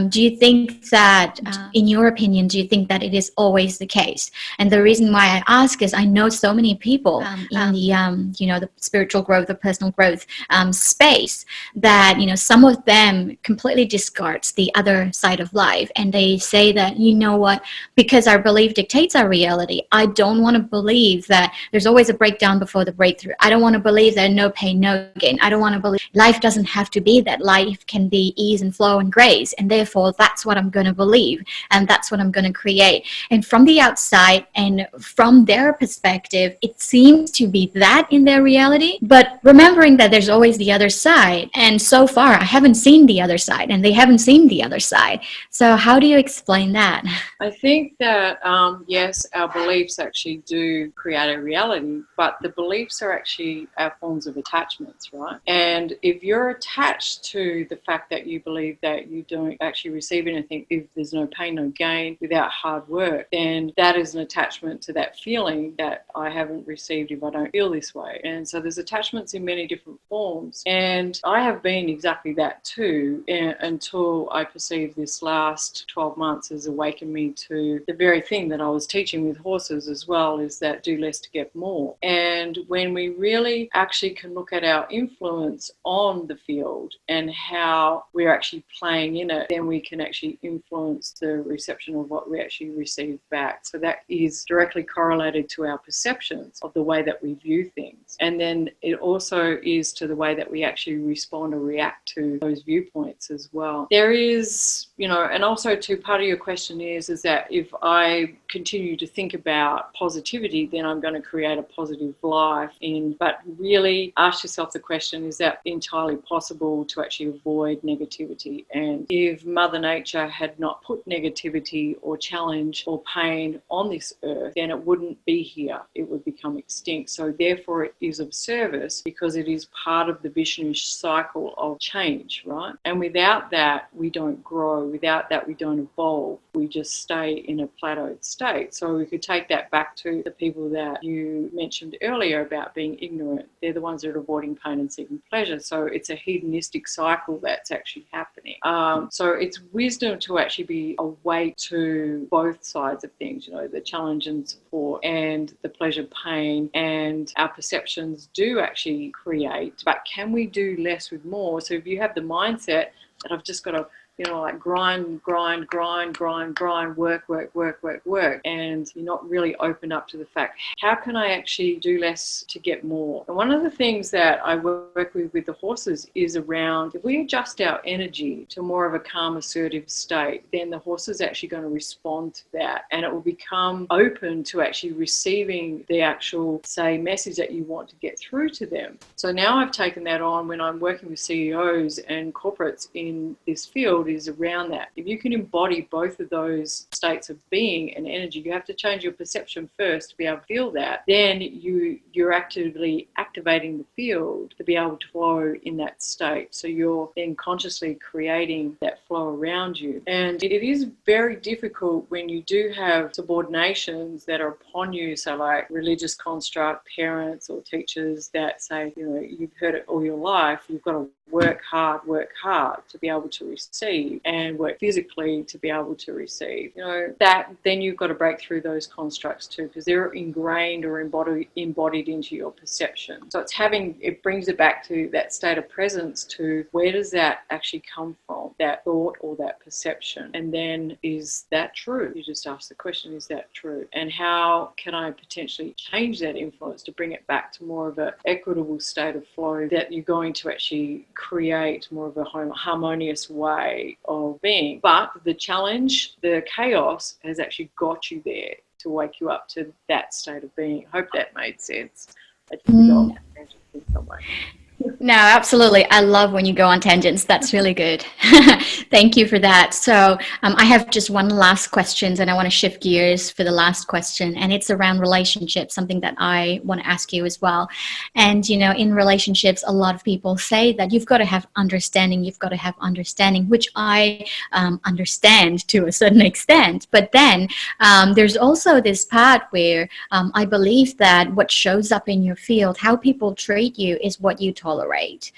Do you think that, in your opinion, do you think that it is always the case? And the reason why I ask is I know so many people in the, you know, the spiritual growth, the personal growth space that, you know, some of them completely discards the other side of life. And they say that, you know what, because our belief dictates our reality, I don't want to believe that there's always a breakdown before the breakthrough. I don't want to believe that no pain, no gain. I don't want to believe life doesn't have to be that. Life can be ease and flow and grace. And therefore, that's what I'm going to believe. And that's what I'm going to create. And from the outside and from their perspective, it seems to be that in their reality. But remembering that there's always the other side. And so far, I haven't seen the other side. And they haven't seen the other side. So how do you explain that? I think that, yes, our beliefs actually do create a reality, but the beliefs are actually our forms of attachments, right? And if you're attached to the fact that you believe that you don't actually receive anything, if there's no pain, no gain, without hard work, then that is an attachment to that feeling that I haven't received if I don't feel this way. And so there's attachments in many different forms. And I have been exactly that too, until I perceived this last 12 months has awakened me to the very thing that I was teaching with horses as well, is that do less less to get more. And when we really actually can look at our influence on the field and how we're actually playing in it, then we can actually influence the reception of what we actually receive back. So that is directly correlated to our perceptions of the way that we view things. And then it also is to the way that we actually respond or react to those viewpoints as well. There is, and also to part of your question is that if I continue to think about positivity, then I'm going to create a positive life but really ask yourself the question, is that entirely possible to actually avoid negativity? And if Mother Nature had not put negativity or challenge or pain on this earth, then it wouldn't be here. It would become extinct. So therefore it is of service because it is part of the Vishnu cycle of change, right? And without that, we don't grow. Without that, we don't evolve. We just stay in a plateaued state. So we could take that back to the people that you mentioned earlier about being ignorant. They're the ones that are avoiding pain and seeking pleasure. So it's a hedonistic cycle that's actually happening. So it's wisdom to actually be awake to both sides of things, the challenge and support and the pleasure, pain, and our perceptions do actually create. But can we do less with more? So if you have the mindset that I've just got to like grind, work, and you're not really open up to the fact, how can I actually do less to get more? And one of the things that I work with the horses is around, if we adjust our energy to more of a calm, assertive state, then the horse is actually going to respond to that, and it will become open to actually receiving the actual, say, message that you want to get through to them. So now I've taken that on when I'm working with CEOs and corporates in this field, is around that. If you can embody both of those states of being and energy, you have to change your perception first to be able to feel that. Then you're actively activating the field to be able to flow in that state. So you're then consciously creating that flow around you. And it is very difficult when you do have subordinations that are upon you, so like religious construct, parents or teachers that say, you've heard it all your life, you've got to work hard to be able to receive, and work physically to be able to receive. That then you've got to break through those constructs too, because they're ingrained or embodied into your perception. So it brings it back to that state of presence, to where does that actually come from, that thought or that perception, and then is that true? You just ask the question, is that true? And how can I potentially change that influence to bring it back to more of an equitable state of flow that you're going to actually create more of a harmonious way of being. But the challenge, the chaos has actually got you there to wake you up to that state of being. I hope that made sense. I did go off tangent in some way. No, absolutely. I love when you go on tangents. That's really good. Thank you for that. So I have just one last question, and I want to shift gears for the last question. And it's around relationships, something that I want to ask you as well. And, in relationships, a lot of people say that you've got to have understanding, which I understand to a certain extent. But then there's also this part where I believe that what shows up in your field, how people treat you, is what you tolerate.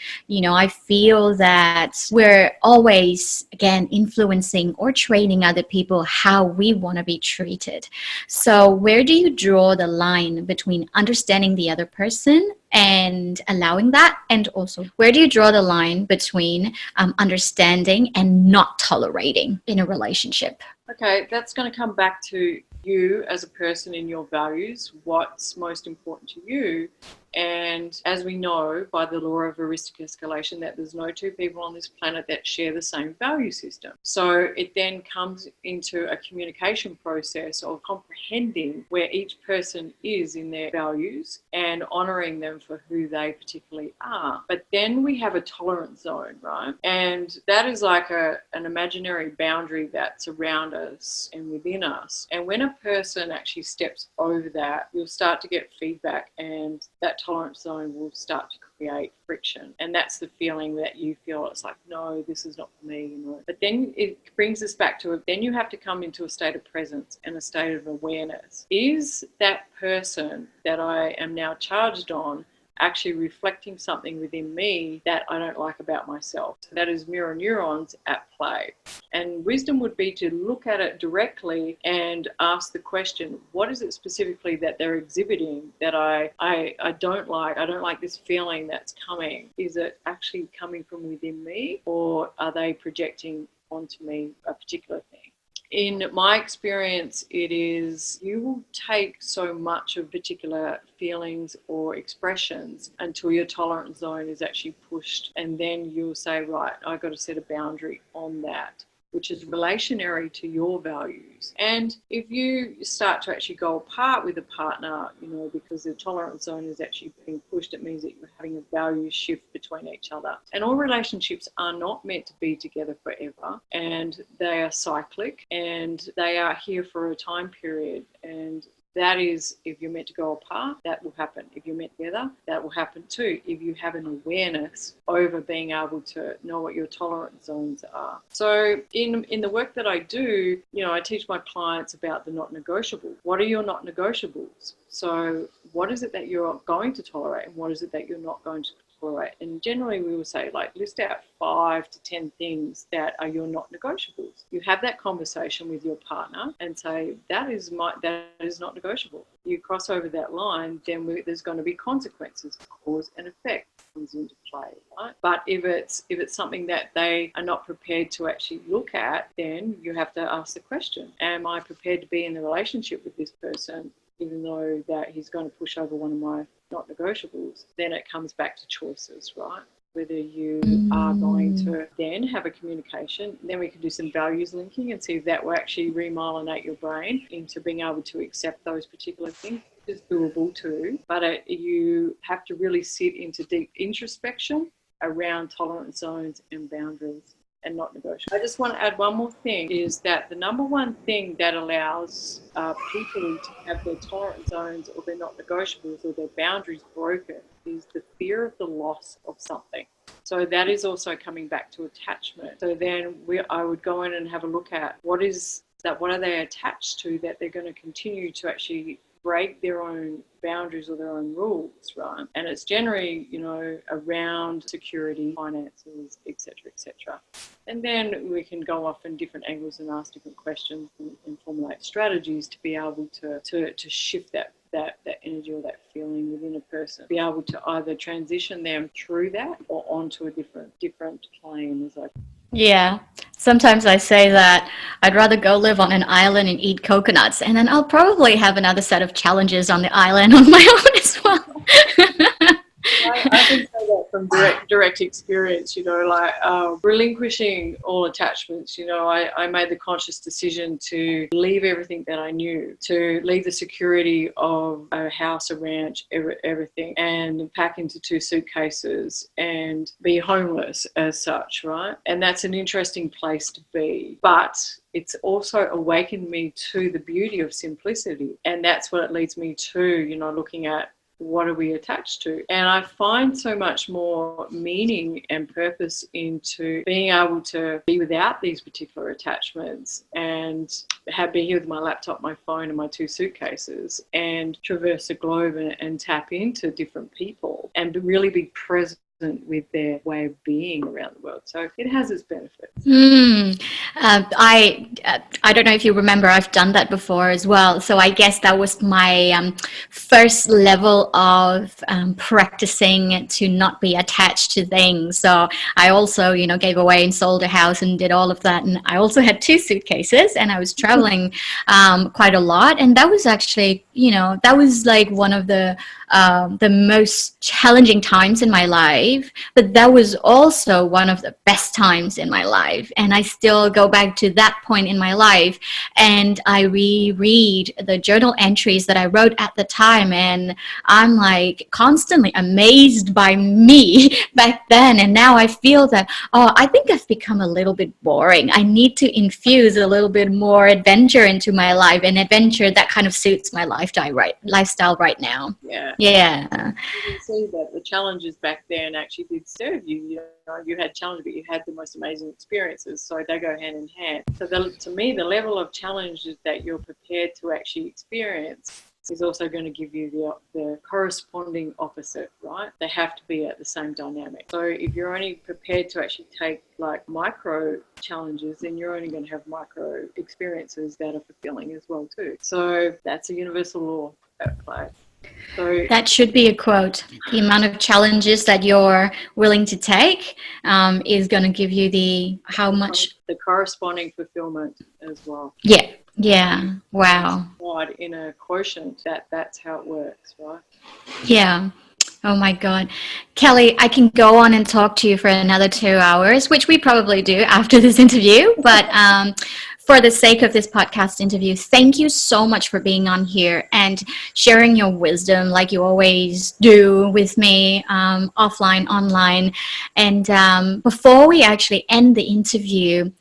I feel that we're always, again, influencing or training other people how we want to be treated. So where do you draw the line between understanding the other person and allowing that? And also, where do you draw the line between understanding and not tolerating in a relationship? Okay, that's going to come back to you as a person in your values, what's most important to you. And as we know by the law of heuristic escalation, that there's no two people on this planet that share the same value system. So it then comes into a communication process of comprehending where each person is in their values and honouring them for who they particularly are. But then we have a tolerance zone, right? And that is like an imaginary boundary that's around us and within us. And when a person actually steps over that, you'll start to get feedback, and that tolerance zone will start to create friction. And that's the feeling that you feel, it's like, no, this is not for me. But then it brings us back to it. Then you have to come into a state of presence and a state of awareness. Is that person that I am now charged on actually reflecting something within me that I don't like about myself? So that is mirror neurons at play. And wisdom would be to look at it directly and ask the question, what is it specifically that they're exhibiting that I don't like? I don't like this feeling that's coming. Is it actually coming from within me, or are they projecting onto me a particular thing? In my experience, it is you will take so much of particular feelings or expressions until your tolerance zone is actually pushed, and then you'll say, right, I've got to set a boundary on that, which is relationary to your values. And if you start to actually go apart with a partner, because the tolerance zone is actually being pushed, it means that you're having a value shift between each other. And all relationships are not meant to be together forever, and they are cyclic, and they are here for a time period. And that is, if you're meant to go apart, that will happen. If you're meant together, that will happen too. If you have an awareness over being able to know what your tolerance zones are. So in the work that I do, I teach my clients about the not negotiables. What are your not negotiables? So what is it that you're going to tolerate, and what is it that you're not going to tolerate? And generally we will say, list out 5 to 10 things that are your not negotiables. You have that conversation with your partner and say, that is not negotiable. You cross over that line, then there's going to be consequences. Cause and effect comes into play, right? But if it's something that they are not prepared to actually look at, then you have to ask the question, am I prepared to be in the relationship with this person even though that he's going to push over one of my not negotiables? Then it comes back to choices, right? Whether you are going to then have a communication, then we can do some values linking and see if that will actually remyelinate your brain into being able to accept those particular things. It's doable too, but you have to really sit into deep introspection around tolerance zones and boundaries and not negotiable. I just want to add one more thing, is that the number one thing that allows people to have their tolerance zones or their not negotiables or their boundaries broken is the fear of the loss of something. So that is also coming back to attachment. So then I would go in and have a look at what are they attached to that they're going to continue to actually break their own boundaries or their own rules, right? And it's generally, around security, finances, etc., etc. And then we can go off in different angles and ask different questions and formulate strategies to be able to shift that energy or that feeling within a person, be able to either transition them through that or onto a different plane. Yeah. Sometimes I say that I'd rather go live on an island and eat coconuts, and then I'll probably have another set of challenges on the island on my own as well. I can say that from direct experience, relinquishing all attachments. I made the conscious decision to leave everything that I knew, to leave the security of a house, a ranch, everything, and pack into 2 suitcases and be homeless as such, right? And that's an interesting place to be. But it's also awakened me to the beauty of simplicity. And that's what it leads me to, looking at what are we attached to? And I find so much more meaning and purpose into being able to be without these particular attachments and be here with my laptop, my phone, and my 2 suitcases and traverse the globe and tap into different people and really be present with their way of being around the world. So it has its benefits. I don't know if you remember, I've done that before as well. So I guess that was my first level of practicing to not be attached to things. So I also, gave away and sold a house and did all of that. And I also had 2 suitcases, and I was traveling quite a lot. And that was actually, that was like one of the most challenging times in my life, but that was also one of the best times in my life. And I still go back to that point in my life and I reread the journal entries that I wrote at the time, and I'm like constantly amazed by me back then. And now I feel that, I think I've become a little bit boring. I need to infuse a little bit more adventure into my life, and adventure that kind of suits my lifestyle right now. Yeah. You can see that the challenges back then actually did serve you. You had challenges, but you had the most amazing experiences. So they go hand in hand. So to me, the level of challenges that you're prepared to actually experience is also going to give you the corresponding opposite, right? They have to be at the same dynamic. So if you're only prepared to actually take like micro challenges, then you're only going to have micro experiences that are fulfilling as well too. So that's a universal law at play. So that should be a quote. The amount of challenges that you're willing to take is going to give you the corresponding fulfillment as well. Yeah. Yeah. Wow. In a quotient, that's how it works, right? Yeah. Oh my God. Kellie, I can go on and talk to you for another 2 hours, which we probably do after this interview. But for the sake of this podcast interview, thank you so much for being on here and sharing your wisdom like you always do with me, offline, online. And before we actually end the interview,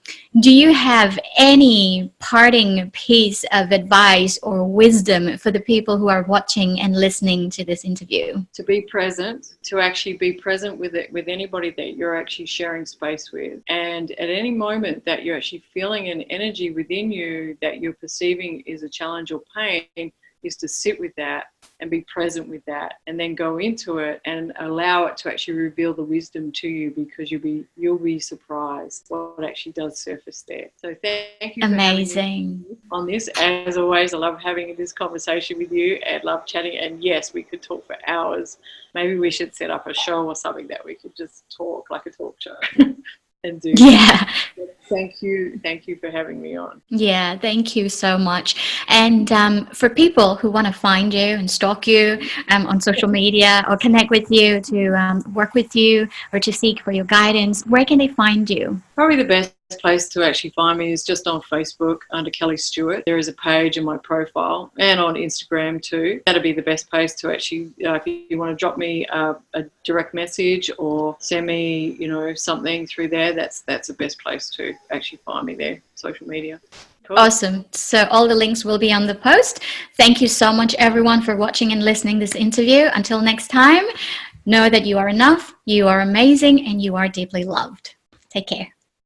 do you have any parting piece of advice or wisdom for the people who are watching and listening to this interview? To be present, to actually be present with it, with anybody that you're actually sharing space with. And at any moment that you're actually feeling an energy within you that you're perceiving is a challenge or pain, is to sit with that and be present with that, and then go into it and allow it to actually reveal the wisdom to you, because you'll be surprised what actually does surface there. So thank you for Amazing. having me on this. As always, I love having this conversation with you and love chatting. And yes, we could talk for hours. Maybe we should set up a show or something that we could just talk like a talk show and do. Yeah. Thank you for having me on. Yeah, thank you so much. And for people who want to find you and stalk you on social media or connect with you to work with you or to seek for your guidance, where can they find you? Probably the best place to actually find me is just on Facebook under Kellie Stewart. There is a page in my profile, and on Instagram too. That'd be the best place to actually, if you want to drop me a direct message or send me, something through there, that's the best place to actually find me there, social media. Cool. Awesome. So all the links will be on the post. Thank you so much, everyone, for watching and listening this interview. Until next time, know that you are enough, you are amazing, and you are deeply loved. Take care.